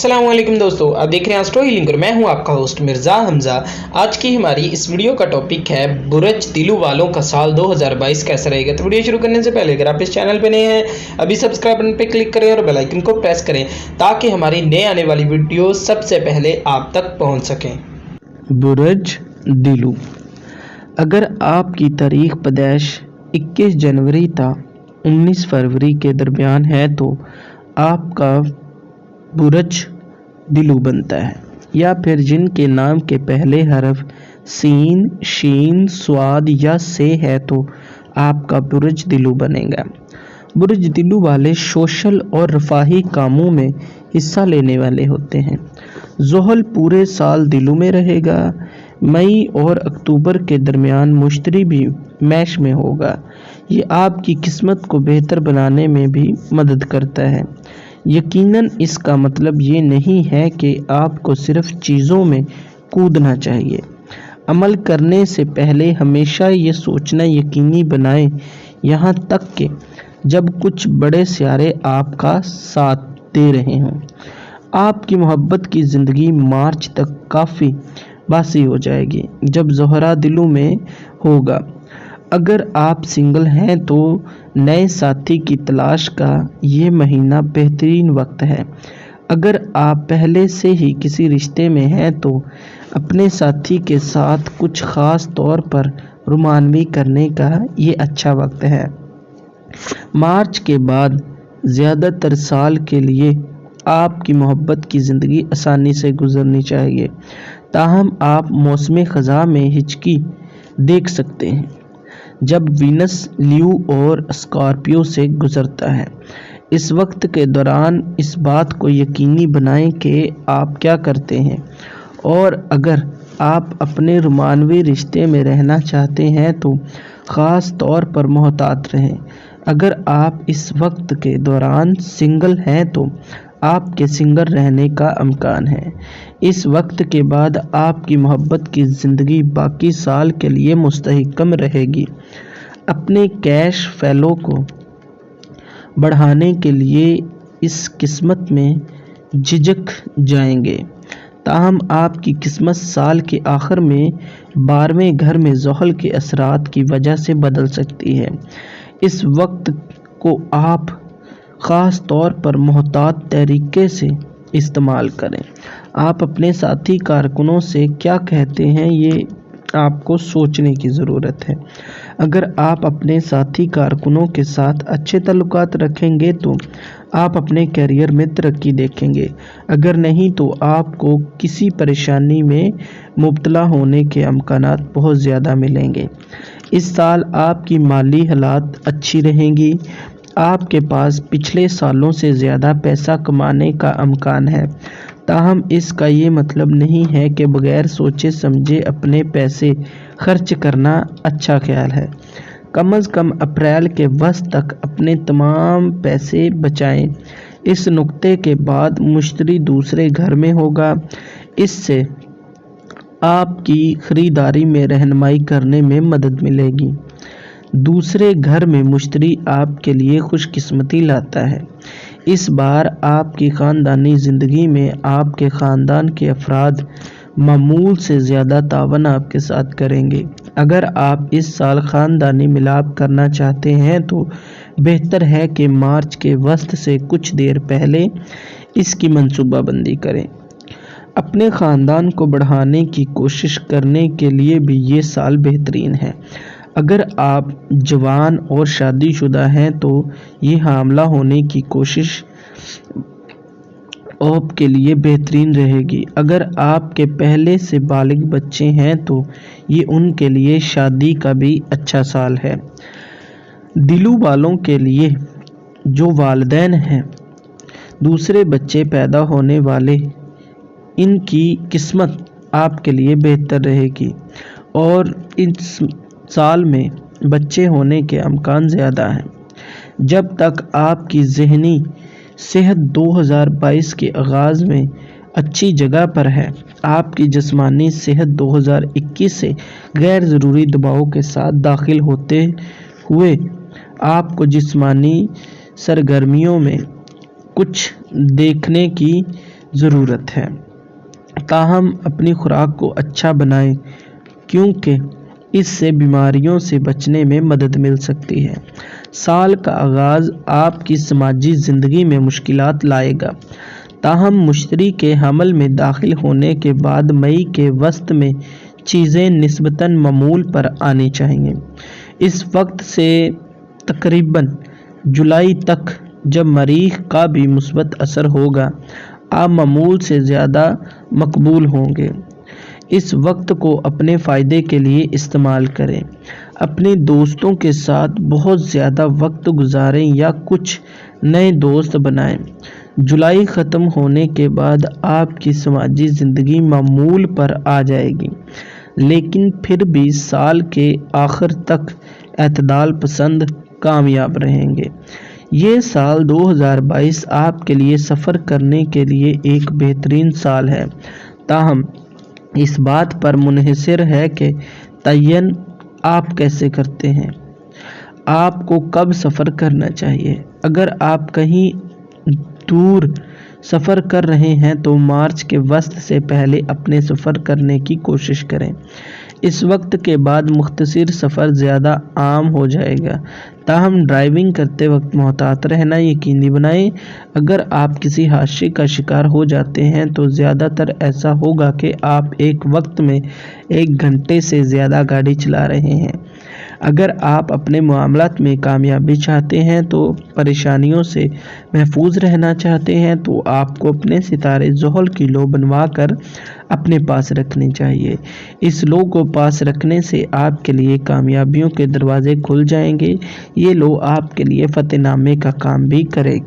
अस्सलाम वालेकुम दोस्तों, आप देख रहे हैं स्टोरी लिंक और मैं हूं आपका होस्ट मिर्ज़ा हमज़ा। आज की हमारी इस वीडियो का टॉपिक है बुरज दिलू वालों का साल 2022 कैसा रहेगा। तो वीडियो शुरू करने से पहले अगर आप इस चैनल पे नए हैं अभी सब्सक्राइब बटन पे क्लिक करें और बेल आइकन को प्रेस करें ताकि हमारी नए आने वाली वीडियो सबसे पहले आप तक पहुँच सकें। बुरज दिलू, अगर आपकी तारीख पैदाइश 21 जनवरी था 19 फरवरी के दरमियान है तो आपका बुरज दिलू बनता है, या फिर जिनके नाम के पहले हरफ सीन, शीन, स्वाद या से है तो आपका बुरज दिलू बनेगा। बुरज दिलू वाले सोशल और रफाही कामों में हिस्सा लेने वाले होते हैं। ज़ोहल पूरे साल दिलू में रहेगा। मई और अक्टूबर के दरमियान मुश्तरी भी मैश में होगा। ये आपकी किस्मत को बेहतर बनाने में भी मदद करता है। यकीनन इसका मतलब ये नहीं है कि आपको सिर्फ चीज़ों में कूदना चाहिए। अमल करने से पहले हमेशा ये सोचना यकीनी बनाएं, यहाँ तक कि जब कुछ बड़े सियारे आपका साथ दे रहे हों। आपकी मोहब्बत की ज़िंदगी मार्च तक काफ़ी बासी हो जाएगी जब ज़ोहरा दिलू में होगा। अगर आप सिंगल हैं तो नए साथी की तलाश का ये महीना बेहतरीन वक्त है। अगर आप पहले से ही किसी रिश्ते में हैं तो अपने साथी के साथ कुछ ख़ास तौर पर रोमानवी करने का ये अच्छा वक्त है। मार्च के बाद ज़्यादातर साल के लिए आपकी मोहब्बत की ज़िंदगी आसानी से गुजरनी चाहिए, ताहम आप मौसम ख़ज़ा में हिचकी देख सकते हैं जब वीनस लियो और स्कॉर्पियो से गुजरता है। इस वक्त के दौरान इस बात को यकीनी बनाएं कि आप क्या करते हैं, और अगर आप अपने रोमानवी रिश्ते में रहना चाहते हैं तो ख़ास तौर पर मोहतात रहें। अगर आप इस वक्त के दौरान सिंगल हैं तो आपके सिंगल रहने का इम्कान है। इस वक्त के बाद आपकी मोहब्बत की ज़िंदगी बाकी साल के लिए मुस्तहकम रहेगी। अपने कैश फ्लो को बढ़ाने के लिए इस किस्मत में झिझक जाएंगे, ताहम आपकी किस्मत साल के आखिर में 12वें घर में ज़ोहल के असरात की वजह से बदल सकती है। इस वक्त को आप ख़ास तौर पर मोहतात तरीके से इस्तेमाल करें। आप अपने साथी कारकुनों से क्या कहते हैं ये आपको सोचने की ज़रूरत है। अगर आप अपने साथी कारकुनों के साथ अच्छे ताल्लुकात रखेंगे तो आप अपने करियर में तरक्की देखेंगे। अगर नहीं तो आपको किसी परेशानी में मुब्तला होने के इम्कानात बहुत ज़्यादा मिलेंगे। इस साल आपकी माली हालात अच्छी रहेंगी। आपके पास पिछले सालों से ज़्यादा पैसा कमाने का इम्कान है, ताहम इसका ये मतलब नहीं है कि बगैर सोचे समझे अपने पैसे खर्च करना अच्छा ख्याल है। कम अज़ कम अप्रैल के वस्त तक अपने तमाम पैसे बचाएं। इस नुक्ते के बाद मुश्तरी दूसरे घर में होगा। इससे आपकी ख़रीदारी में रहनुमाई करने में मदद मिलेगी। दूसरे घर में मुश्तरी आपके लिए खुशकिस्मती लाता है। इस बार आपकी ख़ानदानी ज़िंदगी में आपके ख़ानदान के अफराद मामूल से ज़्यादा तावन आपके साथ करेंगे। अगर आप इस साल ख़ानदानी मिलाप करना चाहते हैं तो बेहतर है कि मार्च के वस्त से कुछ देर पहले इसकी मंसूबाबंदी करें। अपने ख़ानदान को बढ़ाने की कोशिश करने के लिए भी ये साल बेहतरीन है। अगर आप जवान और शादीशुदा हैं तो ये हामला होने की कोशिश आपके लिए बेहतरीन रहेगी। अगर आपके पहले से बालिग बच्चे हैं तो ये उनके लिए शादी का भी अच्छा साल है। दिलू वालों के लिए जो वालिदैन हैं दूसरे बच्चे पैदा होने वाले, इनकी किस्मत आपके लिए बेहतर रहेगी और इस साल में बच्चे होने के इम्कान ज़्यादा हैं। जब तक आपकी ज़हनी सेहत 2022 के आगाज़ में अच्छी जगह पर है, आपकी जिस्मानी सेहत 2021 से गैर ज़रूरी दबाव के साथ दाखिल होते हुए आपको जिस्मानी सरगर्मियों में कुछ देखने की ज़रूरत है। ताहम अपनी खुराक को अच्छा बनाएं क्योंकि इससे बीमारियों से बचने में मदद मिल सकती है। साल का आगाज़ आपकी समाजी ज़िंदगी में मुश्किलात लाएगा, ताहम मुश्तरी के हमल में दाखिल होने के बाद मई के वस्त में चीज़ें निस्बतन मामूल पर आनी चाहिए। इस वक्त से तकरीबन जुलाई तक, जब मरीख का भी मुस्बत असर होगा, आप मामूल से ज़्यादा मकबूल होंगे। इस वक्त को अपने फ़ायदे के लिए इस्तेमाल करें। अपने दोस्तों के साथ बहुत ज़्यादा वक्त गुजारें या कुछ नए दोस्त बनाएं। जुलाई ख़त्म होने के बाद आपकी समाजी ज़िंदगी मामूल पर आ जाएगी, लेकिन फिर भी साल के आखिर तक एतदाल पसंद कामयाब रहेंगे। ये साल 2022 आपके लिए सफ़र करने के लिए एक बेहतरीन साल है, ताहम इस बात पर मुनहसर है कि तयन आप कैसे करते हैं। आपको कब सफ़र करना चाहिए। अगर आप कहीं दूर सफ़र कर रहे हैं तो मार्च के वस्त से पहले अपने सफ़र करने की कोशिश करें। इस वक्त के बाद मुख्तसर सफ़र ज़्यादा आम हो जाएगा, ताहम ड्राइविंग करते वक्त मोहतात रहना यकीनी बनाएं। अगर आप किसी हादसे का शिकार हो जाते हैं तो ज़्यादातर ऐसा होगा कि आप एक वक्त में 1 घंटे से ज़्यादा गाड़ी चला रहे हैं। अगर आप अपने मामलात में कामयाबी चाहते हैं तो परेशानियों से महफूज रहना चाहते हैं तो आपको अपने सितारे ज़ोहल की लो बनवा कर अपने पास रखने चाहिए। इस लो को पास रखने से आपके लिए कामयाबियों के दरवाजे खुल जाएंगे। ये लो आपके लिए फतेहनामे का काम भी करेगी।